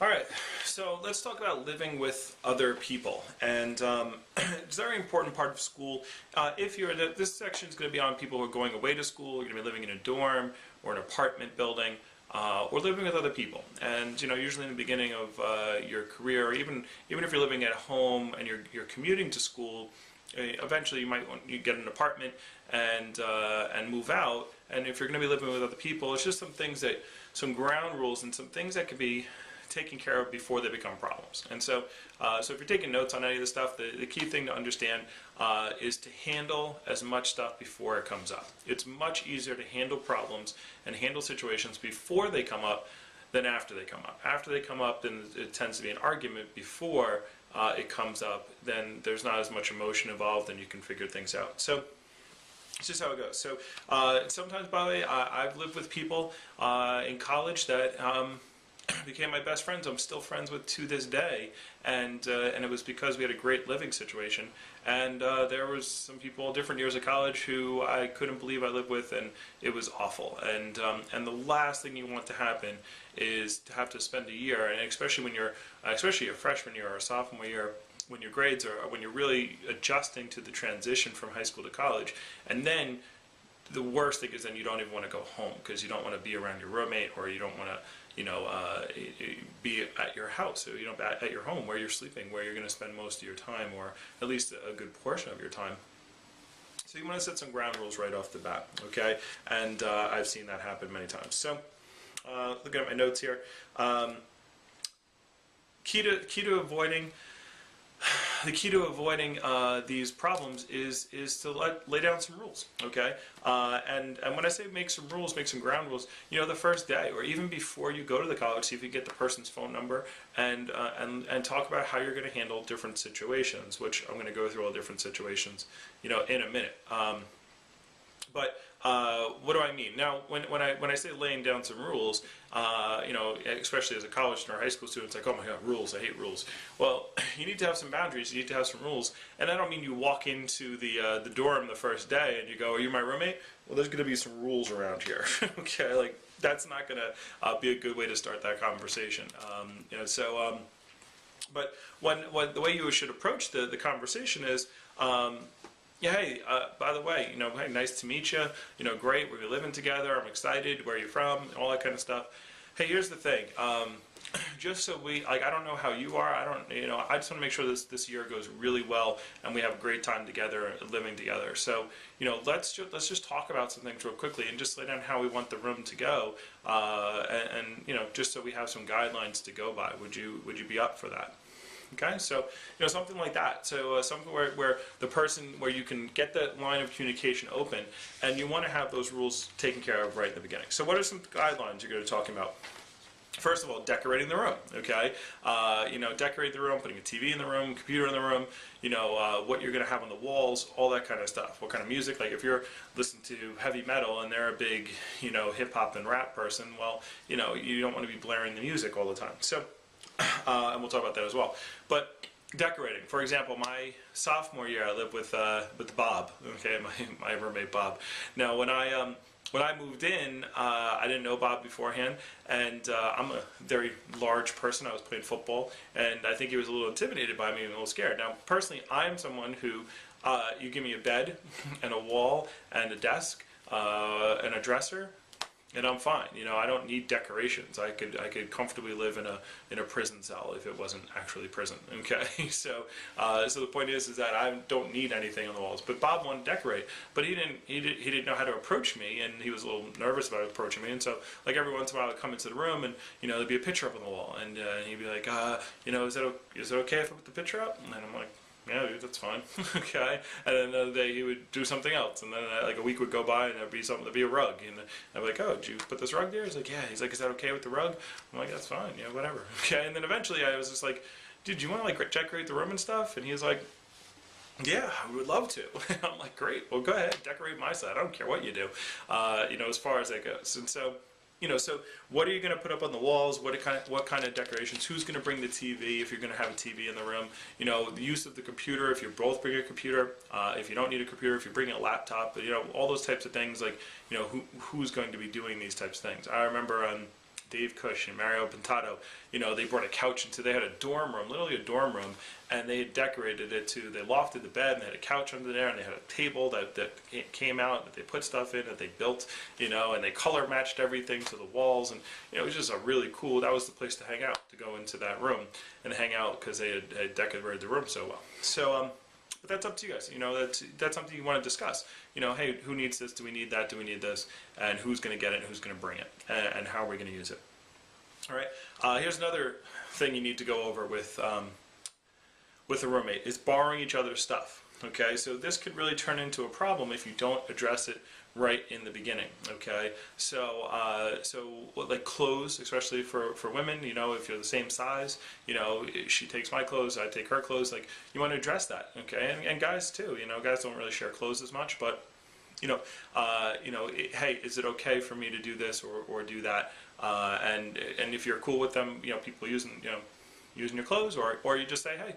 All right, so let's talk about living with other people, and it's a very important part of school. If you're this section is going to be on people who are going away to school, you're going to be living in a dorm or an apartment building, or living with other people. And usually in the beginning of your career, or even if you're living at home and you're commuting to school, eventually you get an apartment and move out. And if you're going to be living with other people, it's just some ground rules and some things that could be taken care of before they become problems. And so if you're taking notes on any of this stuff, the key thing to understand is to handle as much stuff before it comes up. It's much easier to handle problems and handle situations before they come up than after they come up. After they come up, then it tends to be an argument. Before it comes up, then there's not as much emotion involved and you can figure things out. So it's just how it goes. So sometimes, by the way, I've lived with people in college that became my best friends. I'm still friends with to this day, and it was because we had a great living situation. And there was some people, different years of college, who I couldn't believe I lived with, and it was awful. And the last thing you want to happen is to have to spend a year, and especially when you're especially a freshman year or a sophomore year, when your grades are when you're really adjusting to the transition from high school to college, and then the worst thing is then you don't even want to go home because you don't want to be around your roommate, or you don't want to be at your house, at your home where you're sleeping, where you're going to spend most of your time, or at least a good portion of your time. So you want to set some ground rules right off the bat, okay? And I've seen that happen many times. So looking at my notes here, key to avoiding these problems is to lay down some rules, okay? And when I say make some rules, make some ground rules, the first day or even before you go to the college, see if you get the person's phone number and talk about how you're going to handle different situations, which I'm going to go through all different situations, in a minute. But what do I mean? Now, when I say laying down some rules, especially as a college student or high school student, it's like, oh my God, rules, I hate rules. Well, you need to have some boundaries, you need to have some rules, and I don't mean you walk into the dorm the first day and you go, are you my roommate? Well, there's going to be some rules around here, okay? Like, that's not going to be a good way to start that conversation. But the way you should approach the conversation is, yeah, hey, by the way, hey, nice to meet you. Great, we're living together. I'm excited. Where are you from? All that kind of stuff. Hey, here's the thing. Just so I don't know how you are. I just want to make sure this year goes really well and we have a great time together, living together. So, let's just talk about some things real quickly and just lay down how we want the room to go, and just so we have some guidelines to go by. Would you be up for that? Okay, so something like that. So something where you can get that line of communication open, and you want to have those rules taken care of right in the beginning. So what are some guidelines you're going to be talking about? First of all, decorating the room. Okay, decorate the room, putting a TV in the room, computer in the room. What you're going to have on the walls, all that kind of stuff. What kind of music? Like if you're listening to heavy metal and they're a big hip hop and rap person, well, you don't want to be blaring the music all the time. So. And we'll talk about that as well. But decorating, for example, my sophomore year, I lived with Bob. Okay, my roommate Bob. Now, when I moved in, I didn't know Bob beforehand, and I'm a very large person. I was playing football, and I think he was a little intimidated by me and a little scared. Now, personally, I'm someone who you give me a bed and a wall and a desk and a dresser, and I'm fine. I don't need decorations. I could comfortably live in a prison cell if it wasn't actually prison. Okay, so the point is that I don't need anything on the walls. But Bob wanted to decorate, but he didn't know how to approach me, and he was a little nervous about approaching me. And so, like every once in a while, I'd come into the room, and there'd be a picture up on the wall, and he'd be like, is it okay if I put the picture up? And I'm like, yeah, dude, that's fine. Okay. And then another day he would do something else, and then like a week would go by and there'd be a rug, and I'd be like, oh, did you put this rug there? He's like, yeah. He's like, is that okay with the rug? I'm like, that's fine. Yeah, whatever. Okay. And then eventually I was just like, dude, do you want to decorate the room and stuff? And he was like, yeah, I would love to. I'm like, great. Well, go ahead, decorate my side. I don't care what you do. As far as that goes. And so. So what are you going to put up on the walls? What kind of decorations? Who's going to bring the TV if you're going to have a TV in the room? The use of the computer, if you both bring a computer, if you don't need a computer, if you bring a laptop, all those types of things, like, who's going to be doing these types of things. I remember Dave Cush and Mario Pintato, they brought a couch into, they had a dorm room, literally a dorm room, and they decorated it to, they lofted the bed, and they had a couch under there, and they had a table that came out, that they put stuff in, that they built, and they color matched everything to the walls, and it was just a really cool, that was the place to hang out, to go into that room and hang out, because they had decorated the room so well. So, but that's up to you guys. That's something you want to discuss. Hey, who needs this? Do we need that? Do we need this? And who's going to get it? And who's going to bring it? And how are we going to use it? All right. Here's another thing you need to go over with a roommate is borrowing each other's stuff. Okay, so this could really turn into a problem if you don't address it right in the beginning. Okay, so like clothes, especially for women, if you're the same size, she takes my clothes, I take her clothes. Like, you want to address that. Okay, and guys too. Guys don't really share clothes as much, but hey, is it okay for me to do this or do that? And if you're cool with them, people using your clothes, or you just say, hey,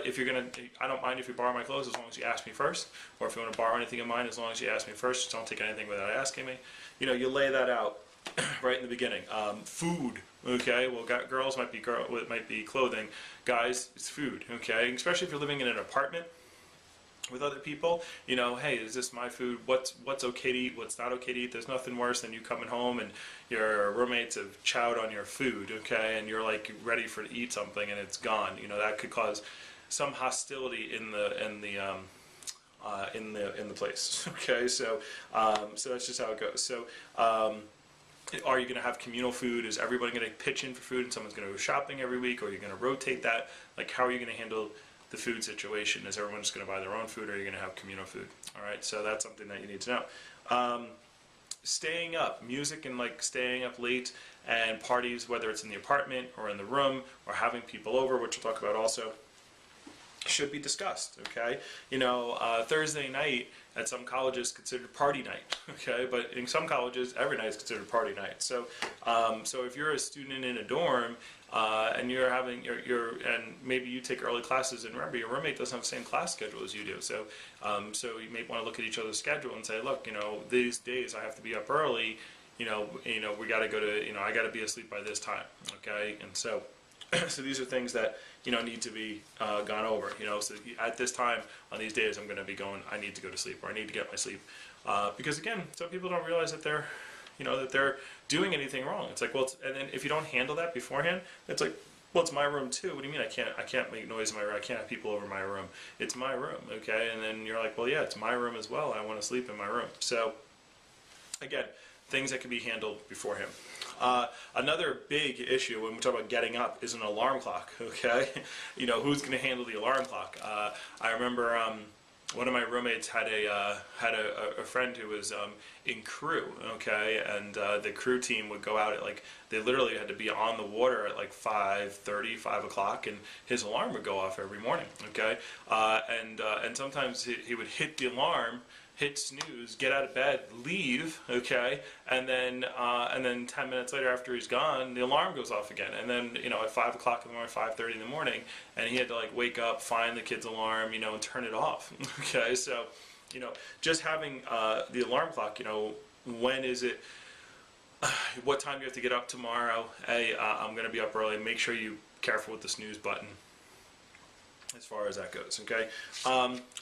if you're gonna, I don't mind if you borrow my clothes as long as you ask me first, or if you want to borrow anything of mine, as long as you ask me first, just don't take anything without asking me. You lay that out right in the beginning. Food, okay, well, girls might be clothing, guys, it's food, okay, especially if you're living in an apartment with other people, hey, is this my food? What's okay to eat? What's not okay to eat? There's nothing worse than you coming home and your roommates have chowed on your food, okay, and you're like ready to eat something and it's gone. That could cause some hostility in the place. Okay, so that's just how it goes. So. Are you going to have communal food? Is everybody going to pitch in for food and someone's going to go shopping every week, or are you going to rotate that? Like, how are you going to handle the food situation? Is everyone just going to buy their own food, or are you going to have communal food? All right, so that's something that you need to know. Staying up, music and like staying up late and parties, whether it's in the apartment or in the room or having people over, which we'll talk about also, should be discussed. Okay, Thursday night at some colleges considered party night. Okay, but in some colleges every night is considered party night. So so if you're a student in a dorm and you're having and maybe you take early classes, and remember, your roommate doesn't have the same class schedule as you do, so so you may want to look at each other's schedule and say, look, these days I have to be up early, we got to go to, I got to be asleep by this time. Okay, and so so these are things that need to be gone over. So at this time on these days, I'm going to be going, I need to go to sleep, or I need to get my sleep, because again, some people don't realize that they're doing anything wrong. It's like, well, and then if you don't handle that beforehand, it's like, well, it's my room too. What do you mean I can't make noise in my room? I can't have people over my room. It's my room, okay? And then you're like, well, yeah, it's my room as well. I want to sleep in my room. So again, things that can be handled beforehand. Another big issue when we talk about getting up is an alarm clock. Okay, who's going to handle the alarm clock? I remember one of my roommates had a friend who was in crew. Okay, and the crew team would go out at they literally had to be on the water at 5:30, 5 o'clock, and his alarm would go off every morning. Okay, and sometimes he would hit the alarm, hit snooze, get out of bed, leave, okay, and then 10 minutes later after he's gone, the alarm goes off again, and then at 5 o'clock in the morning, 5:30 in the morning, and he had to wake up, find the kid's alarm, and turn it off. Okay, so just having the alarm clock, when is it? What time do you have to get up tomorrow? Hey, I'm going to be up early. Make sure you're careful with the snooze button as far as that goes, okay?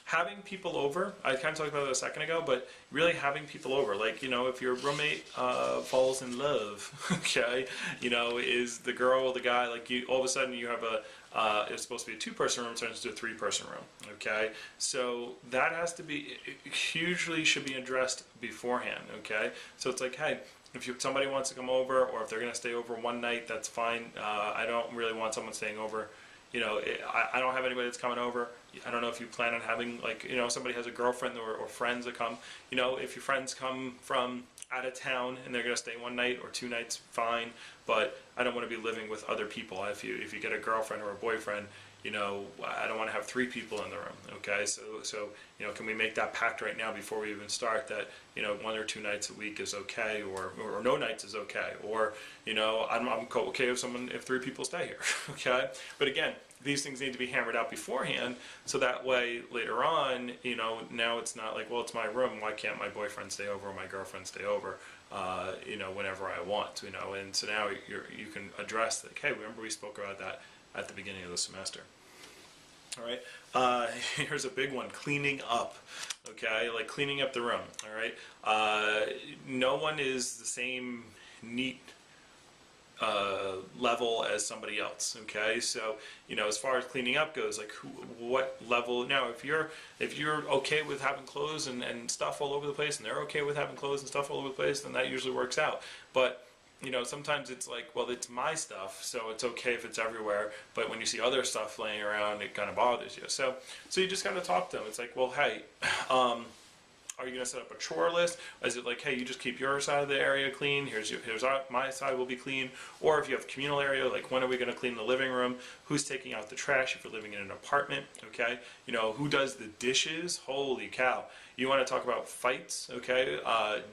Having people over, I kind of talked about it a second ago, but really having people over, if your roommate falls in love, okay, is the girl or the guy, all of a sudden you have it's supposed to be a two-person room, turns into a three-person room, okay? So that has to be, hugely should be addressed beforehand, okay? So it's like, hey, if somebody wants to come over, or if they're going to stay over one night, that's fine. I don't really want someone staying over. I don't have anybody that's coming over. I don't know if you plan on having, somebody has a girlfriend or friends that come. If your friends come from out of town and they're going to stay one night or 2 nights, fine. But I don't want to be living with other people. If you get a girlfriend or a boyfriend, I don't want to have 3 people in the room. Okay, so can we make that pact right now before we even start that 1 or 2 nights a week is okay, or no nights is okay, or I'm okay if 3 people stay here. Okay, but again, these things need to be hammered out beforehand So that way later on, now it's not like, well, it's my room. Why can't my boyfriend stay over or my girlfriend stay over? Whenever I want, and so now you can address like, hey, remember we spoke about that at the beginning of the semester. All right. Here's a big one: cleaning up. Okay, like cleaning up the room. All right. No one is the same neat level as somebody else. Okay, so as far as cleaning up goes, like what level? Now, if you're okay with having clothes and stuff all over the place, and they're okay with having clothes and stuff all over the place, then that usually works out. But sometimes it's like, well, it's my stuff, so it's okay if it's everywhere. But when you see other stuff laying around, it kind of bothers you. So you just got to talk to them. It's like, well, hey, are you going to set up a chore list? Is it like, hey, you just keep your side of the area clean, my side will be clean? Or if you have a communal area, like, when are we going to clean the living room? Who's taking out the trash if you're living in an apartment? Okay, who does the dishes? Holy cow. You want to talk about fights? Okay,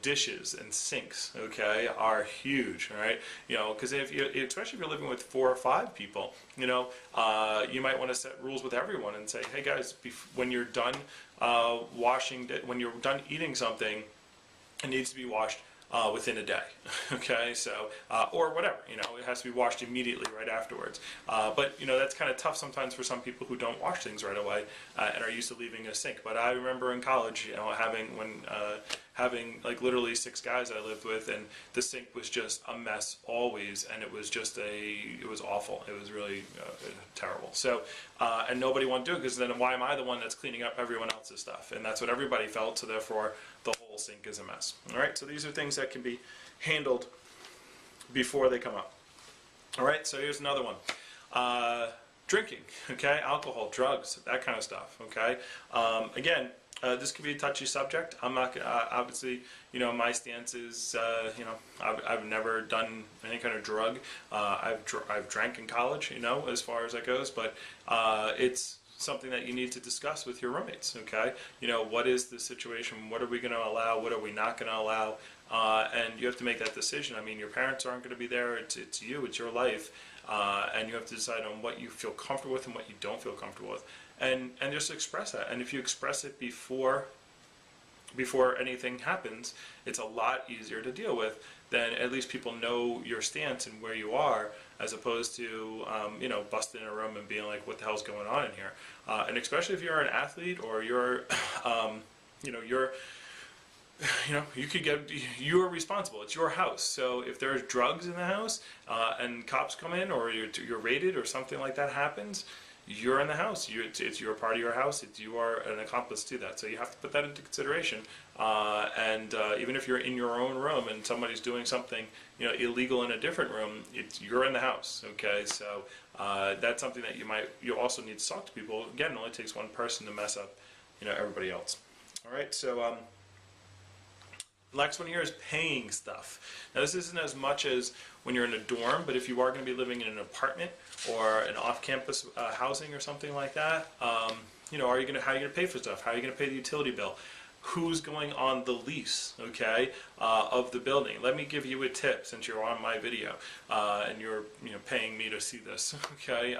dishes and sinks, okay, are huge, all right? Because especially if you're living with 4 or 5 people, you might want to set rules with everyone and say, hey guys, when you're done when you're done eating something, it needs to be washed within a day. Okay, so or whatever, it has to be washed immediately right afterwards. But that's kind of tough sometimes for some people who don't wash things right away and are used to leaving a sink. But I remember in college, having like literally 6 guys I lived with, and the sink was just a mess always, and it was awful. It was really terrible. So and nobody wanted to do it, because then why am I the one that's cleaning up everyone else's stuff? And that's what everybody felt. So therefore, the whole sink is a mess. All right. So these are things that can be handled before they come up. All right. So here's another one. Drinking. Okay. Alcohol, drugs, that kind of stuff. Okay. Again. This could be a touchy subject. I'm not gonna, obviously, my stance is, I've never done any kind of drug. I've drank in college, as far as that goes, but it's something that you need to discuss with your roommates, okay? What is the situation? What are we going to allow? What are we not going to allow? And you have to make that decision. I mean, your parents aren't going to be there. It's you. It's your life. And you have to decide on what you feel comfortable with and what you don't feel comfortable with. And just express that. And if you express it before anything happens, it's a lot easier to deal with. Then at least people know your stance and where you are, as opposed to busting in a room and being like, what the hell's going on in here? And especially if you're an athlete, or you're you're responsible. It's your house. So if there's drugs in the house and cops come in, or you're raided or something like that happens, you're in the house. It's your part of your house. You are an accomplice to that. So you have to put that into consideration. And even if you're in your own room and somebody's doing something illegal in a different room, you're in the house. Okay, so that's something that you also need to talk to people. Again, it only takes one person to mess up everybody else. All right, so next one here is paying stuff. Now, this isn't as much as when you're in a dorm, but if you are going to be living in an apartment or an off-campus housing or something like that, how are you going to pay for stuff? How are you going to pay the utility bill? Who's going on the lease, okay, of the building? Let me give you a tip, since you're on my video and you're paying me to see this, okay?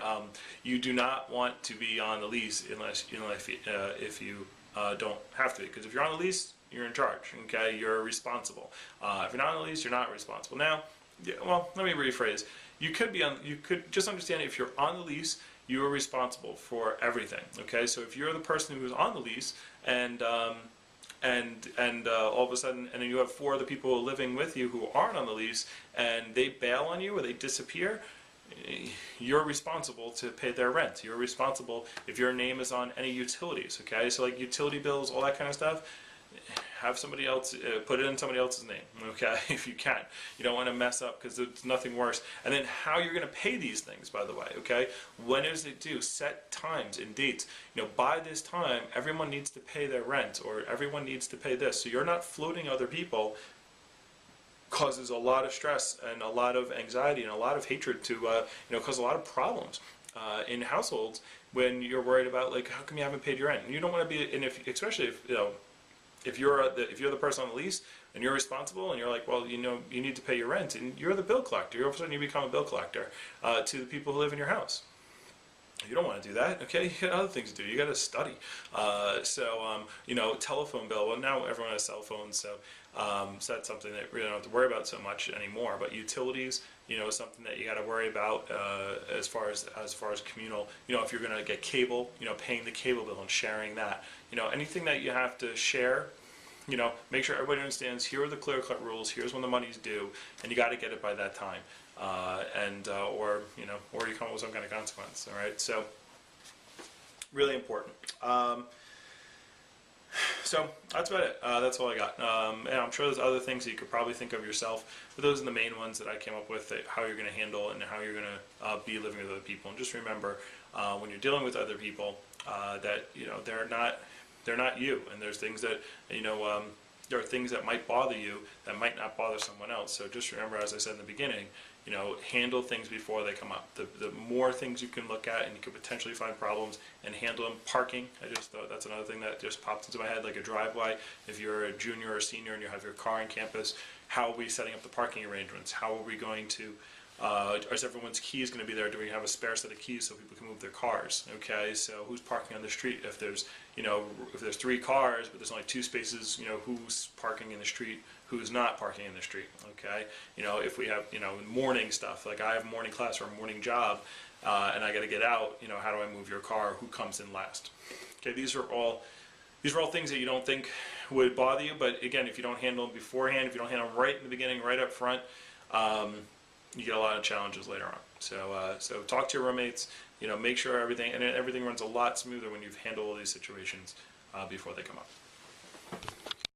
You do not want to be on the lease if you don't have to be, because if you're on the lease, you're in charge, okay? You're responsible. If you're not on the lease, you're not responsible. Now, well, let me rephrase. You could just understand, if you're on the lease, you are responsible for everything, okay? So if you're the person who's on the lease and all of a sudden, and then you have 4 other people living with you who aren't on the lease, and they bail on you or they disappear, you're responsible to pay their rent. You're responsible if your name is on any utilities, okay? So like utility bills, all that kind of stuff, have somebody else put it in somebody else's name, okay? If you can. You don't want to mess up, because there's nothing worse. And then how you're going to pay these things, by the way, okay? When is it due? Set times and dates. By this time, everyone needs to pay their rent, or everyone needs to pay this. So you're not floating other people. Causes a lot of stress and a lot of anxiety and a lot of hatred to cause a lot of problems in households when you're worried about, like, how come you haven't paid your rent? And you don't want to be, and especially if you're the person on the lease and you're responsible, and you're like, well, you need to pay your rent, and you're the bill collector. All of a sudden you become a bill collector to the people who live in your house. You don't want to do that, okay? You got other things to do. You got to study. Telephone bill. Well, now everyone has cell phones, so that's something that we don't have to worry about so much anymore. But utilities, is something that you got to worry about as far as communal. If you're going to get cable, paying the cable bill and sharing that. Anything that you have to share. Make sure everybody understands. Here are the clear-cut rules. Here's when the money's due, and you got to get it by that time. Or you come up with some kind of consequence. All right, so really important. So that's about it. That's all I got. And I'm sure there's other things that you could probably think of yourself, but those are the main ones that I came up with. How you're going to handle and how you're going to be living with other people. And just remember, when you're dealing with other people, that they're not you, and there's things that there are things that might bother you that might not bother someone else. So just remember, as I said in the beginning, handle things before they come up. The more things you can look at, and you could potentially find problems and handle them. Parking, I just thought that's another thing that just popped into my head, like a driveway. If you're a junior or senior and you have your car on campus, how are we setting up the parking arrangements? How are we going to is everyone's keys going to be there? Do we have a spare set of keys so people can move their cars? Okay, so who's parking on the street? If there's, if there's 3 cars, but there's only 2 spaces, who's parking in the street? Who's not parking in the street? Okay, if we have, morning stuff, like I have morning class or a morning job, and I got to get out, how do I move your car? Who comes in last? Okay, these are all things that you don't think would bother you, but again, if you don't handle them beforehand, if you don't handle them right in the beginning, right up front, you get a lot of challenges later on. So talk to your roommates. Make sure everything runs a lot smoother when you've handled all these situations before they come up.